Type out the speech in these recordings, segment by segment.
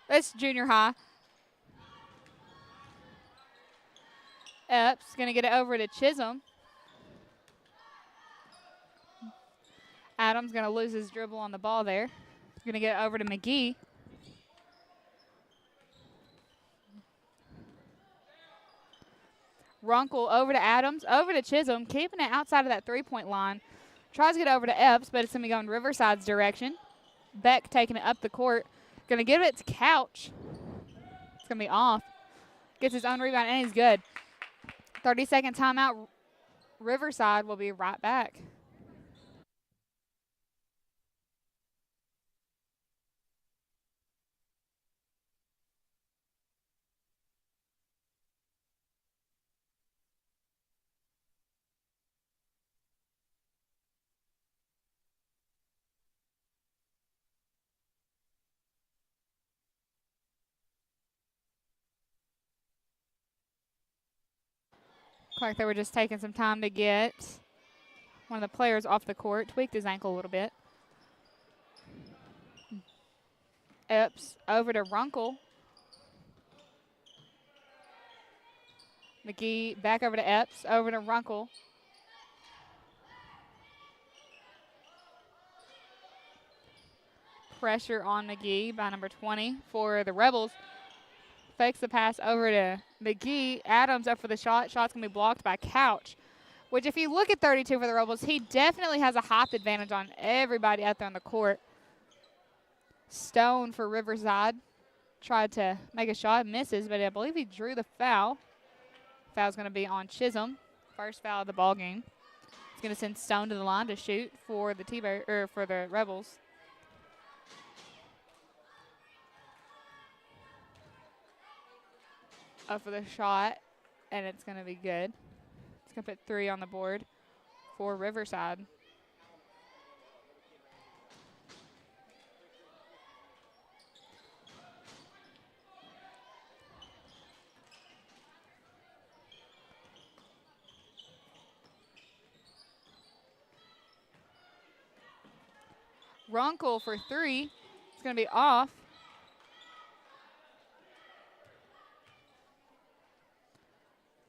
It's junior high. Epps going to get it over to Chisholm. Adams going to lose his dribble on the ball there. Going to get it over to McGee. Runkle over to Adams, over to Chisholm, keeping it outside of that three-point line. Tries to get over to Epps, but it's going to be going Riverside's direction. Beck taking it up the court. Going to give it to Couch. It's going to be off. Gets his own rebound, and he's good. 30-second timeout. Riverside will be right back. Looks like they were just taking some time to get one of the players off the court. Tweaked his ankle a little bit. Epps over to Runkle. McGee back over to Epps, over to Runkle. Pressure on McGee by number 20 for the Rebels. Fakes the pass over to McGee. Adams up for the shot. Shot's going to be blocked by Couch, which if you look at 32 for the Rebels, he definitely has a height advantage on everybody out there on the court. Stone for Riverside. Tried to make a shot, misses, but I believe he drew the foul. Foul's going to be on Chisholm. First foul of the ball game. He's going to send Stone to the line to shoot for the for the Rebels. Up for the shot, and it's going to be good. It's going to put 3 on the board for Riverside. Runkle for 3. It's going to be off.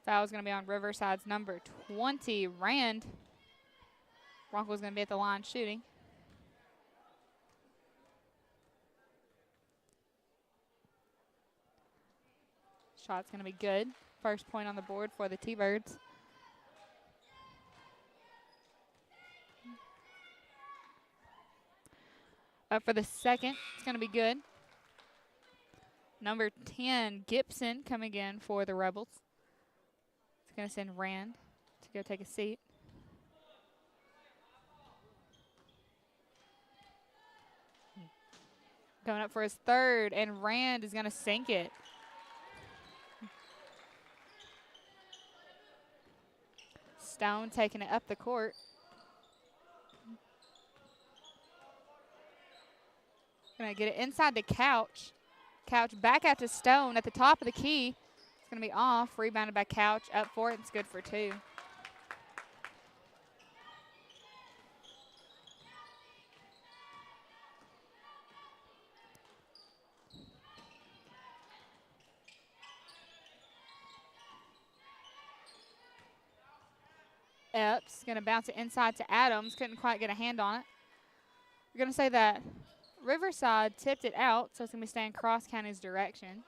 Foul is going to be on Riverside's number 20, Rand. Runkle's going to be at the line shooting. Shot's going to be good. First point on the board for the T-Birds. Up for the second, it's going to be good. Number 10, Gibson, coming in for the Rebels. It's going to send Rand to go take a seat. Going up for his third, and Rand is going to sink it. Stone taking it up the court. Going to get it inside the Couch. Couch back out to Stone at the top of the key. It's going to be off. Rebounded by Couch. Up for it. It's good for 2. Epps going to bounce it inside to Adams. Couldn't quite get a hand on it. We're going to say that Riverside tipped it out, so it's going to be staying cross county's direction.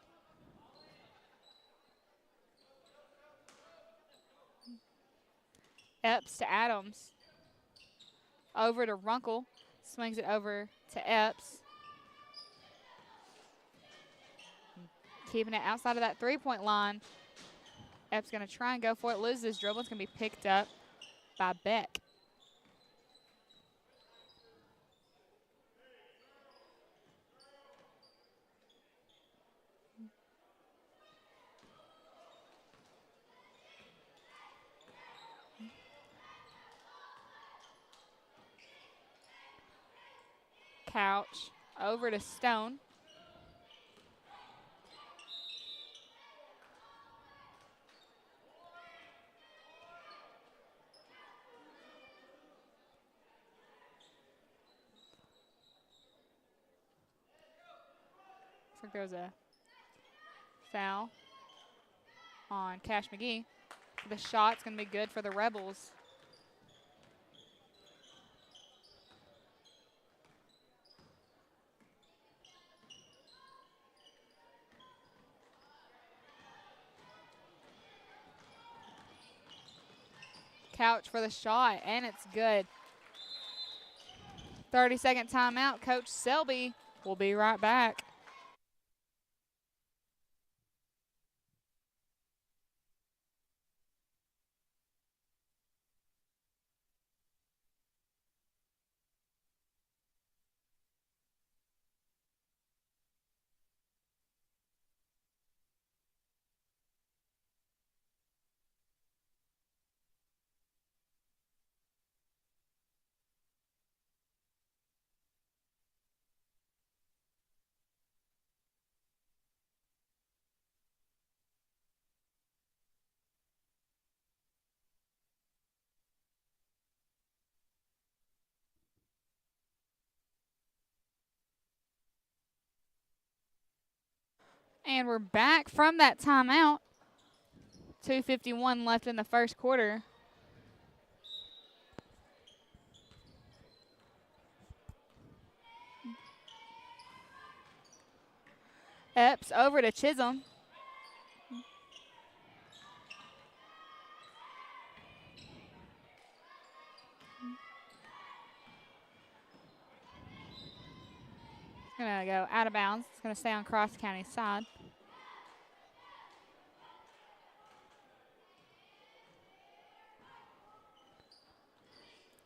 Epps to Adams. Over to Runkle. Swings it over to Epps. Keeping it outside of that three-point line. Epps going to try and go for it. Loses his dribble. It's going to be picked up by Beck. Couch over to Stone. Looks like there was a foul on Cash McGee. The shot's going to be good for the Rebels. Couch for the shot, and it's good. 30-second timeout. Coach Selby will be right back. And we're back from that timeout. 2:51 left in the first quarter. Epps over to Chisholm. It's going to go out of bounds. It's going to stay on Cross County's side.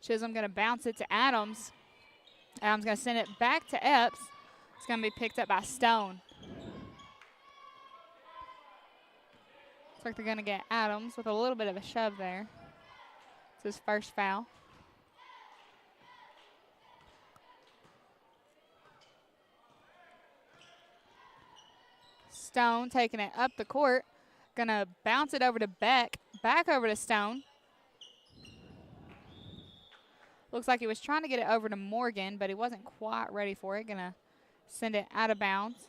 Chisholm going to bounce it to Adams. Adams going to send it back to Epps. It's going to be picked up by Stone. Looks like they're going to get Adams with a little bit of a shove there. It's his first foul. Stone taking it up the court. Going to bounce it over to Beck. Back over to Stone. Looks like he was trying to get it over to Morgan, but he wasn't quite ready for it. Going to send it out of bounds.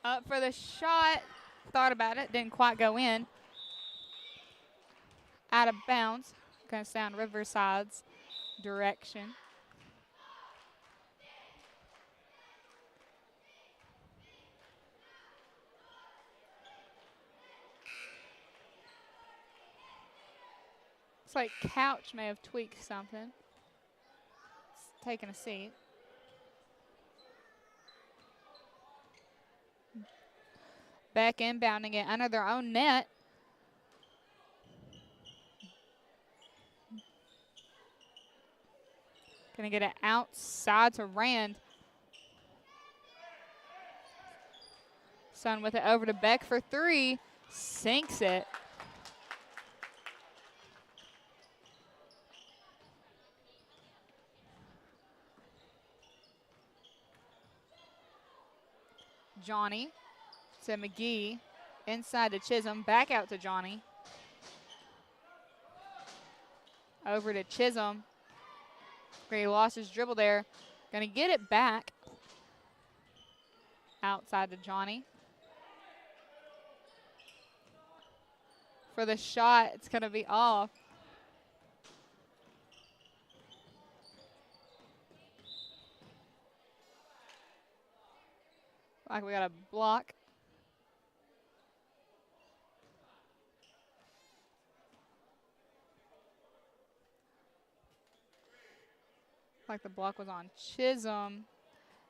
Up for the shot. Thought about it. Didn't quite go in. Out of bounds. Going to sound Riverside's direction. Looks like Couch may have tweaked something. It's taking a seat. Beck inbounding it under their own net. Gonna get it outside to Rand. Son with it over to Beck for three. Sinks it. Johnny to McGee. Inside to Chisholm. Back out to Johnny. Over to Chisholm. He lost his dribble there. Gonna get it back. Outside to Johnny. For the shot, it's gonna be off. Like we got a block. Like the block was on Chisholm.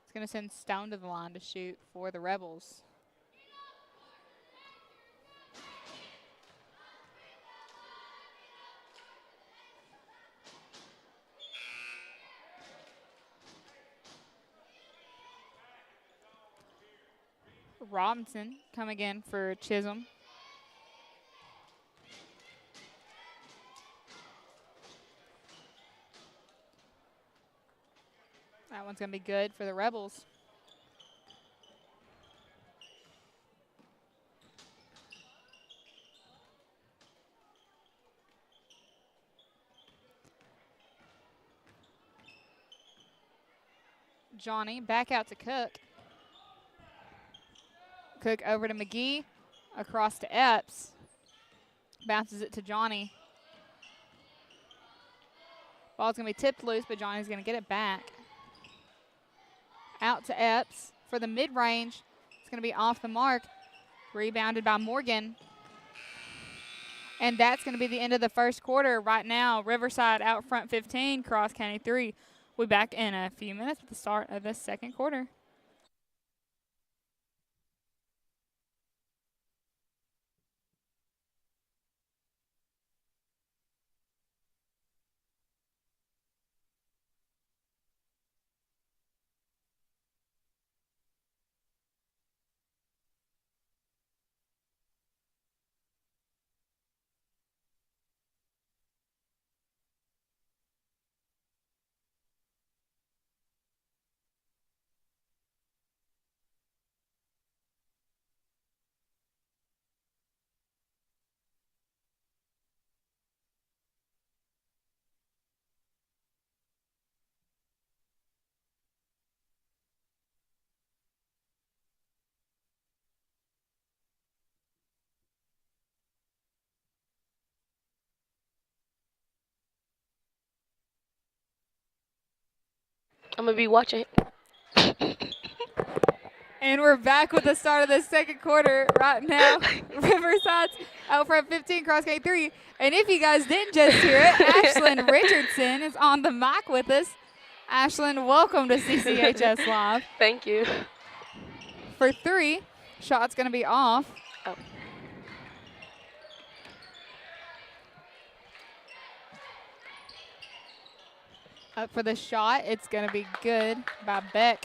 It's going to send Stone to the line to shoot for the Rebels. Robinson coming in for Chisholm. That one's going to be good for the Rebels. Johnny back out to Cook. Cook over to McGee, across to Epps. Bounces it to Johnny. Ball's going to be tipped loose, but Johnny's going to get it back. Out to Epps for the mid-range. It's going to be off the mark. Rebounded by Morgan. And that's going to be the end of the first quarter. Right now, Riverside out front 15, Cross County 3. We'll be back in a few minutes with the start of the second quarter. I'm going to be watching. And we're back with the start of the second quarter right now. Riverside's out front 15, Cross County 3. And if you guys didn't just hear it, Ashlyn Richardson is on the mic with us. Ashlyn, welcome to CCHS Live. Thank you. For 3, shot's going to be off. Oh. Up for the shot, it's going to be good by Beck.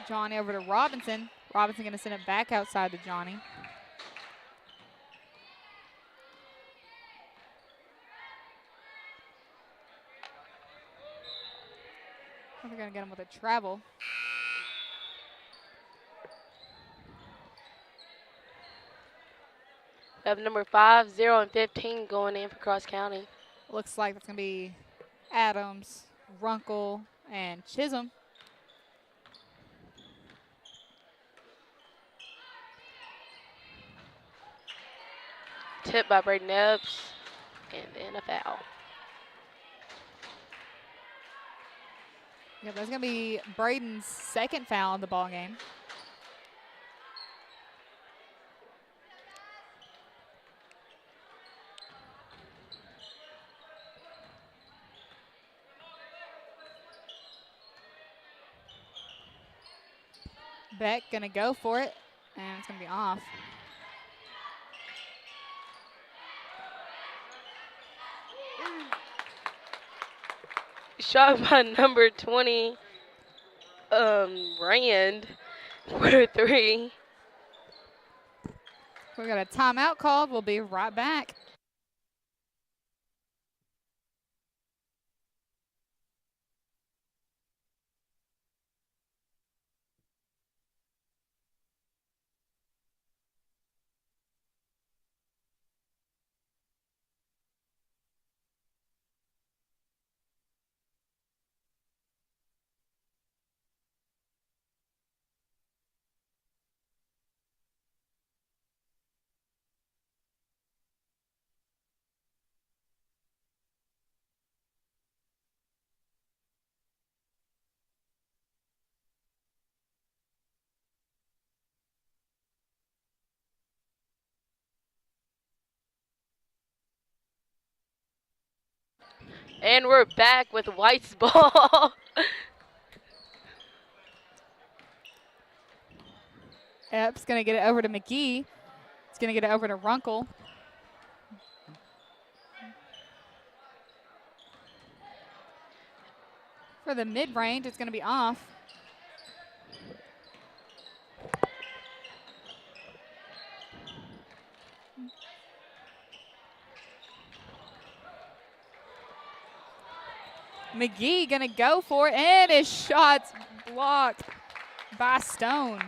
Johnny over to Robinson. Robinson going to send it back outside to Johnny. They're going to get him with a travel. We have number 5, 0, and 15 going in for Cross County. Looks like that's going to be Adams, Runkle, and Chisholm. Tipped by Braden Epps, and then a foul. Yeah, that's going to be Braden's second foul in the ball game. Beck going to go for it, and it's going to be off. Shot by number 20, Rand, for 3. We got a timeout called. We'll be right back. And we're back with White's ball. Epps going to get it over to McGee. It's going to get it over to Runkle. For the mid-range, it's going to be off. McGee going to go for it, and his shot's blocked by Stone.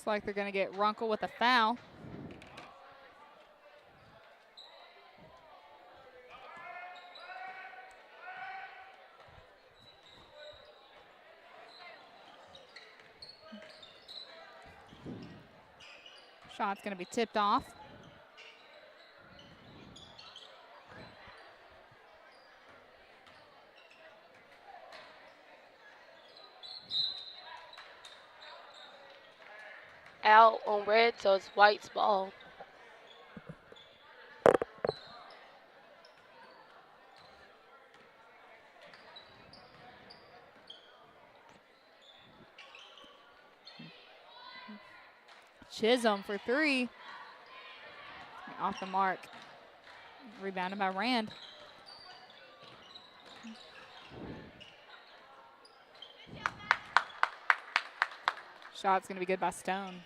Looks like they're going to get Runkle with a foul. Shot's going to be tipped off. Out on red, so it's White's ball. Chisholm for three. Off the mark. Rebounded by Rand. Shot's going to be good by Stone.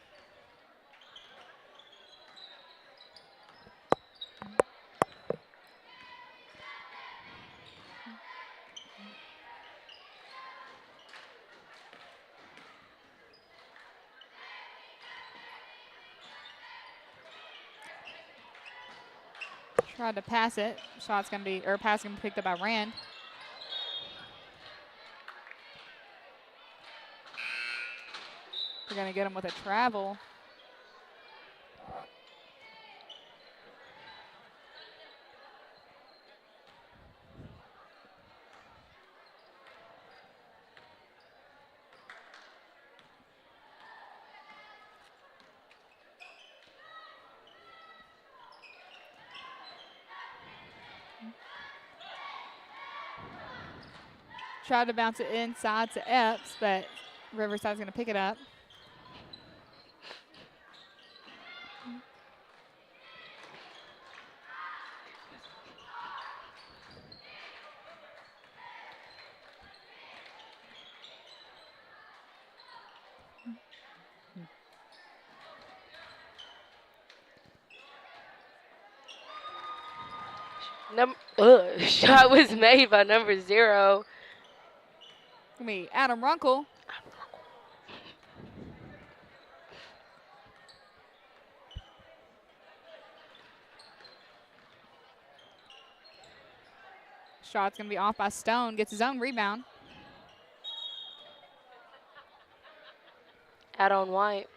Tried to pass it. Shot's going to be, or pass going to be picked up by Rand. We're going to get him with a travel. Tried to bounce it inside to Epps, but Riverside's going to pick it up. Shot was made by number 0. Me, Adam Runkle. Shot's going to be off by Stone. Gets his own rebound. Out on White.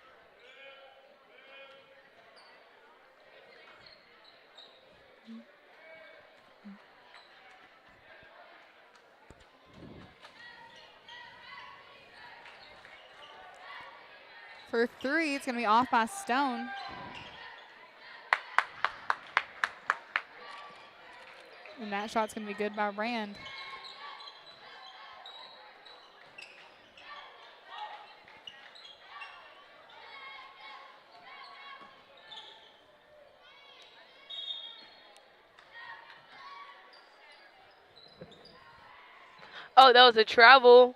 For three, it's going to be off by Stone. And that shot's going to be good by Rand. Oh, that was a travel.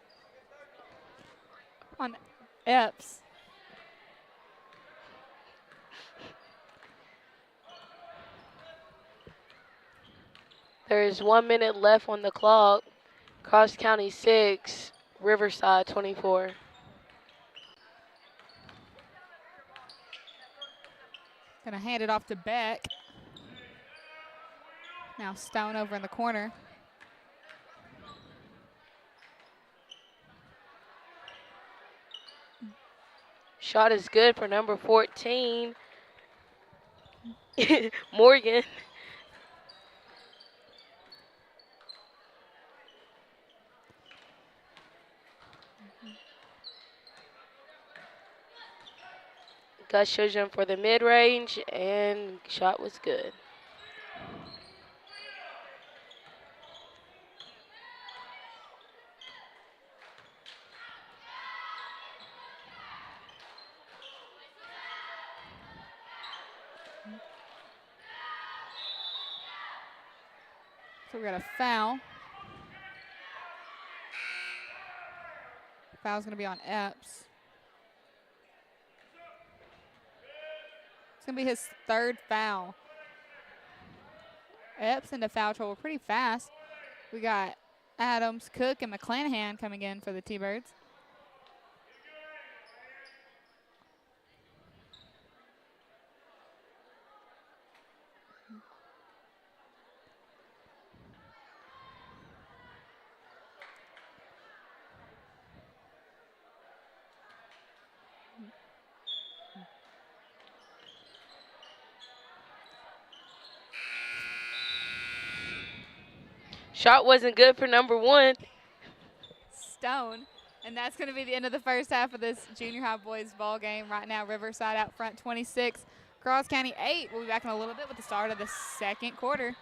On Epps. There is 1 minute left on the clock. Cross County 6, Riverside 24. Gonna hand it off to Beck. Now Stone over in the corner. Shot is good for number 14. Morgan. Gus Shujam for the mid-range, and shot was good. So we got a foul. Foul's going to be on Epps. It's going to be his third foul. Epps into foul trouble pretty fast. We got Adams, Cook, and McClanahan coming in for the T-Birds. Shot wasn't good for number one. Stone. And that's going to be the end of the first half of this junior high boys ball game. Right now, Riverside out front 26, Cross County 8. We'll be back in a little bit with the start of the second quarter.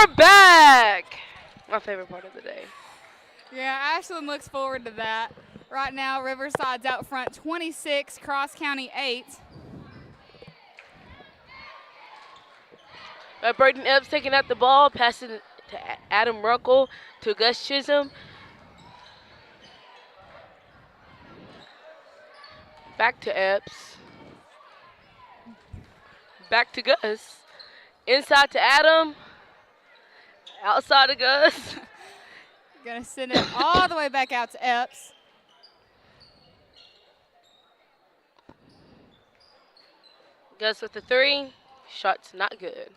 we're back. My favorite part of the day. Yeah, Ashland looks forward to that. Right now, Riverside's out front 26, Cross County 8. Braden Epps taking out the ball, passing it to Adam Runkle, to Gus Chisholm. Back to Epps. Back to Gus. Inside to Adam. Outside to Gus. Gonna send it all the way back out to Epps. Gus with the 3. Shot's not good.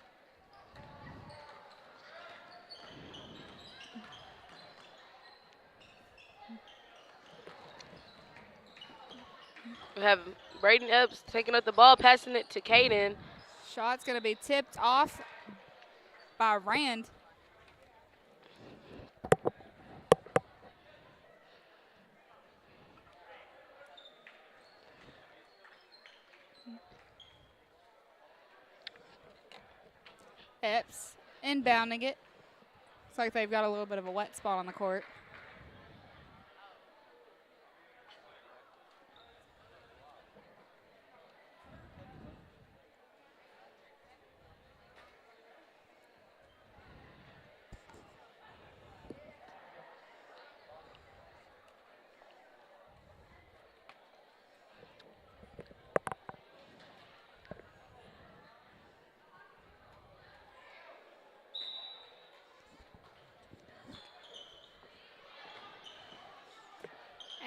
We have Braden Epps taking up the ball, passing it to Caden. Shot's gonna be tipped off by Rand. Epps inbounding it. Looks like they've got a little bit of a wet spot on the court.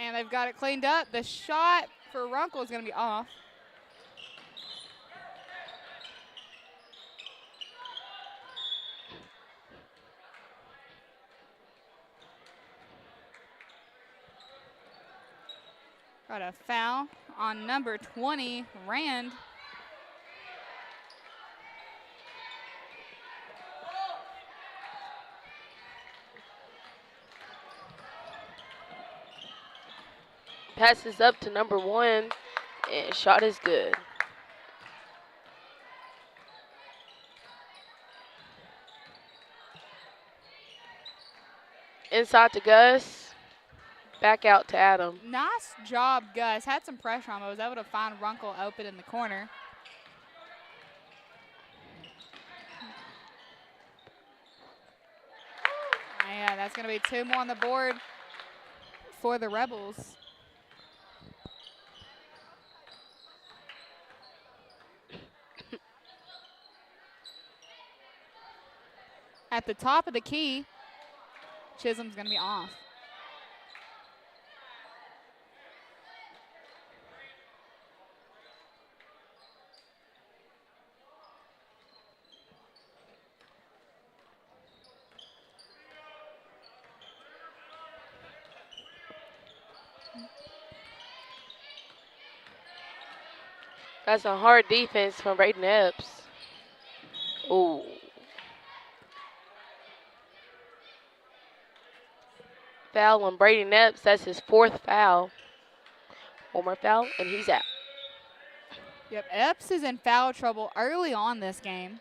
And they've got it cleaned up. The shot for Runkle is going to be off. Got a foul on number 20, Rand. Passes up to number 1, and shot is good. Inside to Gus. Back out to Adam. Nice job, Gus. Had some pressure on him. Was able to find Runkle open in the corner. Yeah, that's going to be 2 more on the board for the Rebels. At the top of the key, Chisholm's going to be off. That's a hard defense from Braden Epps. Ooh. Foul on Braden Epps. That's his 4th foul. 1 more foul, and he's out. Yep, Epps is in foul trouble early on this game.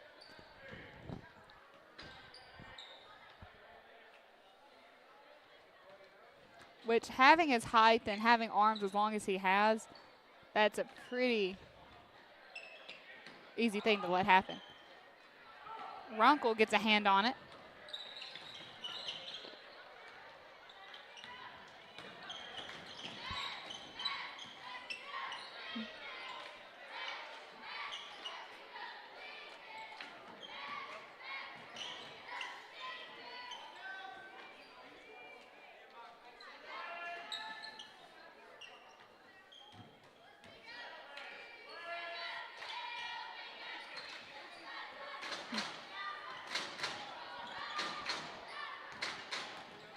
Which, having his height and having arms as long as he has, that's a pretty easy thing to let happen. Runkle gets a hand on it.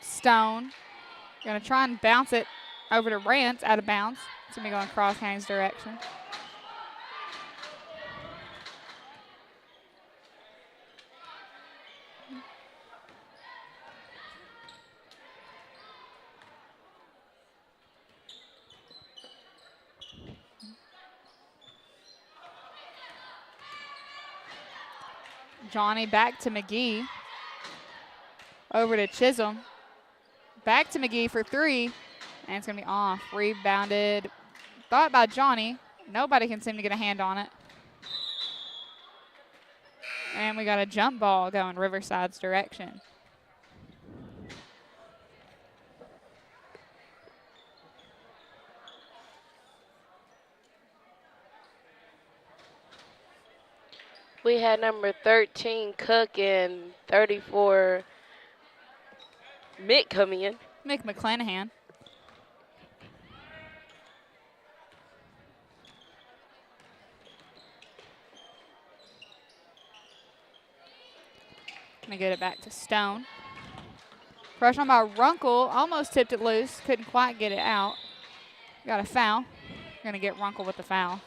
Stone. Going to try and bounce it over to Rance out of bounds. It's going to be going Cross County's direction. Johnny back to McGee. Over to Chisholm. Back to McGee for three. And it's going to be off. Rebounded. Thought by Johnny. Nobody can seem to get a hand on it. And we got a jump ball going Riverside's direction. We had number 13, Cook, and 34, Mick coming in. Mick McClanahan. Gonna get it back to Stone. Pressure on by Runkle. Almost tipped it loose. Couldn't quite get it out. Got a foul. Gonna get Runkle with the foul.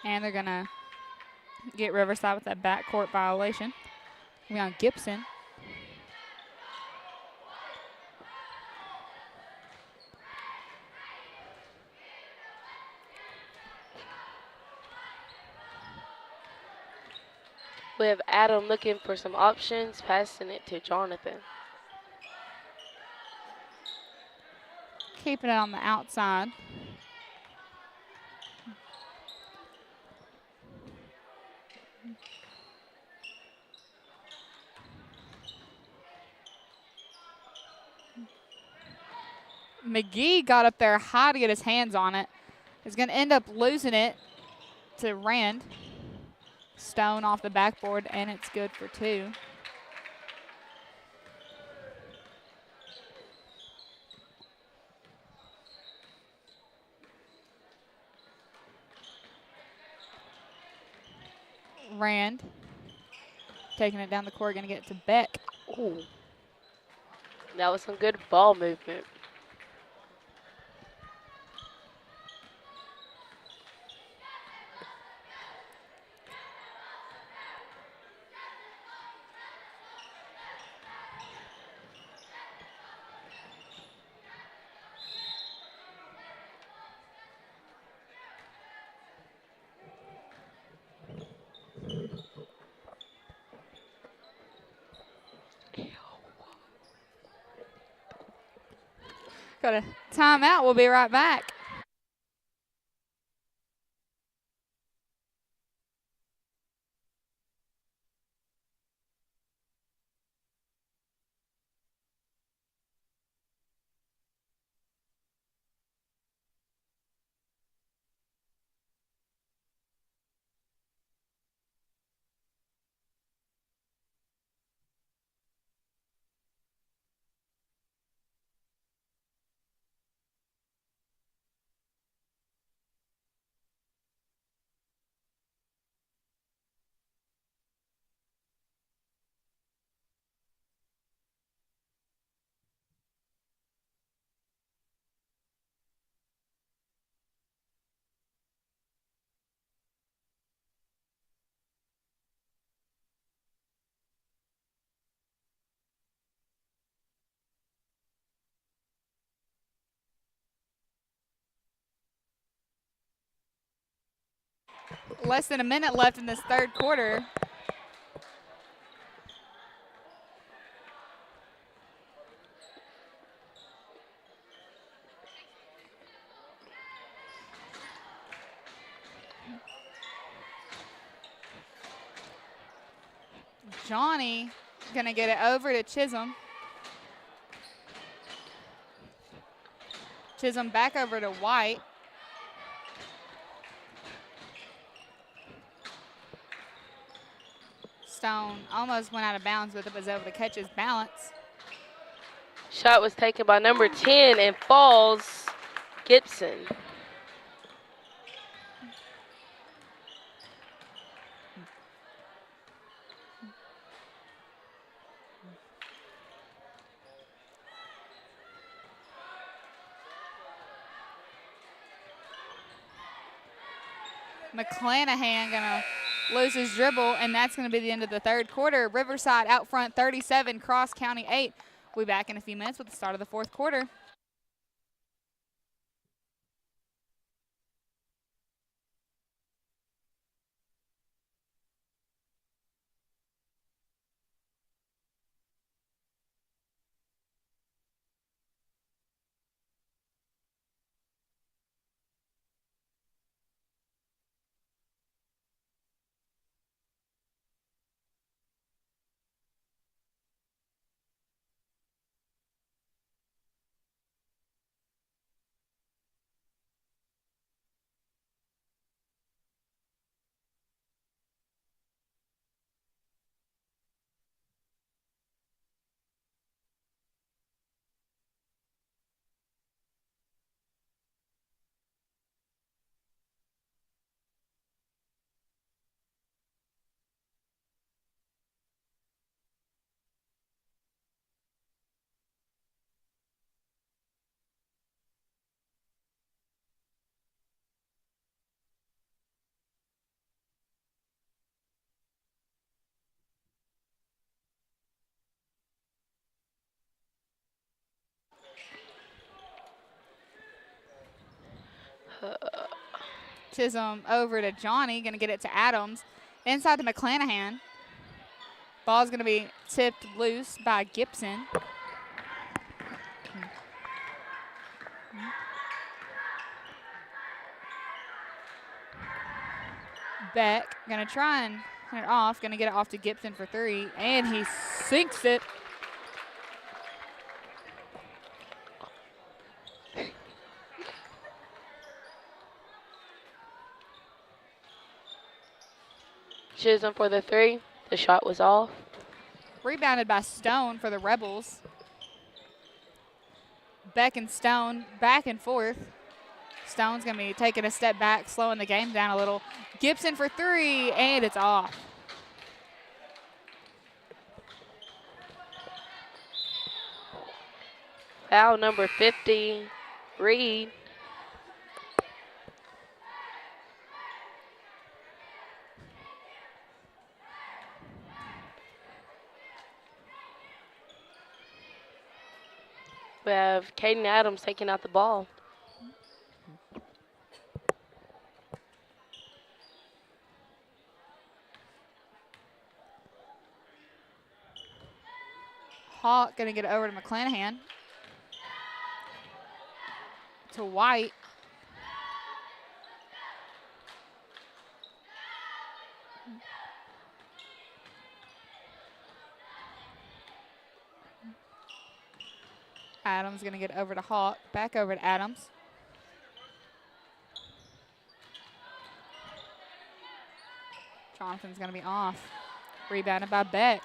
And they're going to get Riverside with that backcourt violation. We on Gibson. We have Adam looking for some options, passing it to Jonathan. Keeping it on the outside. McGee got up there high to get his hands on it. He's going to end up losing it to Rand. Stone off the backboard, and it's good for two. Rand taking it down the court, going to get it to Beck. Ooh. That was some good ball movement. Got a timeout. We'll be right back. Less than a minute left in this third quarter. Johnny gonna get it over to Chisholm. Chisholm back over to White. Stone almost went out of bounds with it, but was able to catch his balance. Shot was taken by number 10 and falls Gibson. McClanahan gonna loses dribble, and that's going to be the end of the third quarter. Riverside out front 37, Cross County 8. We'll be back in a few minutes with the start of the fourth quarter. Chisholm over to Johnny, going to get it to Adams. Inside to McClanahan. Ball's going to be tipped loose by Gibson. Beck going to try and turn it off. Going to get it off to Gibson for 3, and he sinks it. Chisholm for the 3. The shot was off. Rebounded by Stone for the Rebels. Beck and Stone back and forth. Stone's going to be taking a step back, slowing the game down a little. Gibson for 3, and it's off. Foul number 50, Reed. We have Caden Adams taking out the ball. Hawk going to get it over to McClanahan. To White. Adams going to get over to Hawk. Back over to Adams. Jonathan's going to be off. Rebounded by Beck.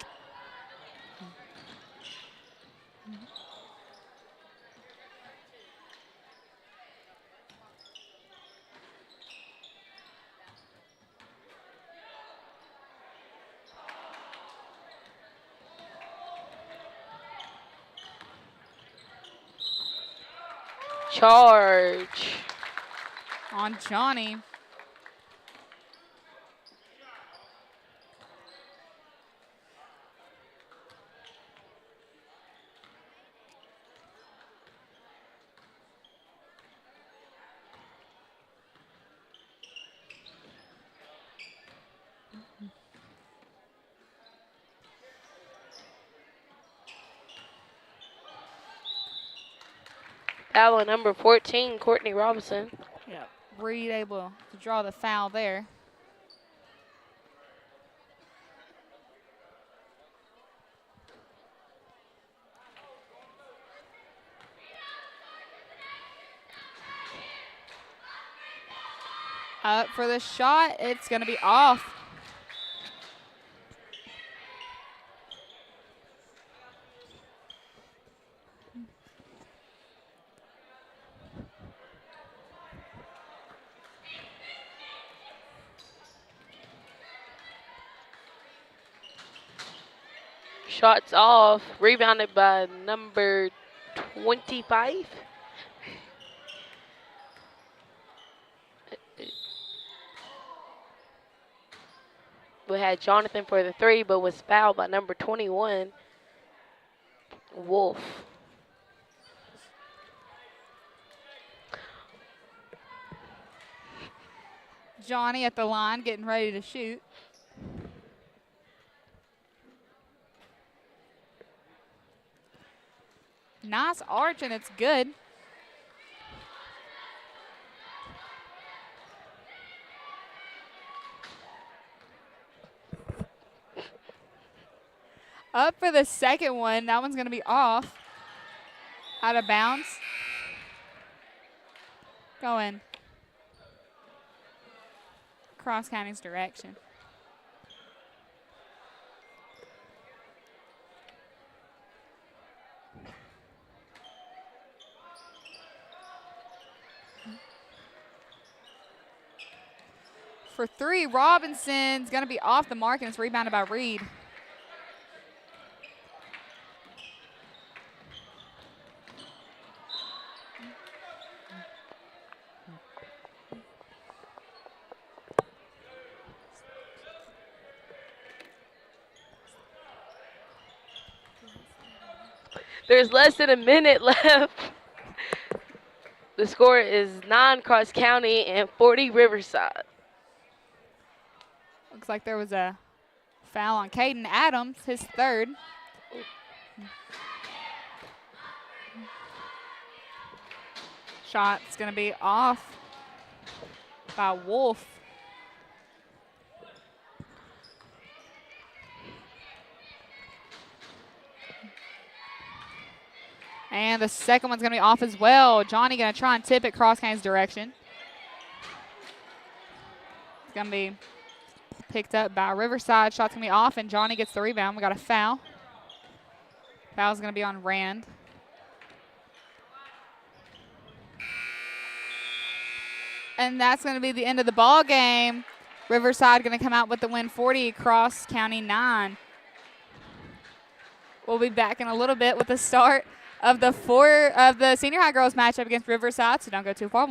Charge on Johnny. Foul number 14, Courtney Robinson. Yep. Reed able to draw the foul there. Up for the shot. It's going to be off. Shots off. Rebounded by number 25. We had Jonathan for the 3, but was fouled by number 21, Wolf. Johnny at the line getting ready to shoot. Nice arch, and it's good. Up for the second one. That one's going to be off. Out of bounds. Going Cross County's direction. For 3, Robinson's going to be off the mark, and it's rebounded by Reed. There's less than a minute left. The score is 9 Cross County and 40 Riverside. Looks like there was a foul on Caden Adams, his 3rd. Shot's going to be off by Wolf. And the second one's going to be off as well. Johnny going to try and tip it Cross County's direction. It's going to be picked up by Riverside. Shot's going to be off, and Johnny gets the rebound. We got a foul. Foul's going to be on Rand. And that's going to be the end of the ball game. Riverside going to come out with the win, 40, Cross County 9. We'll be back in a little bit with the start of the senior high girls matchup against Riverside, so don't go too far.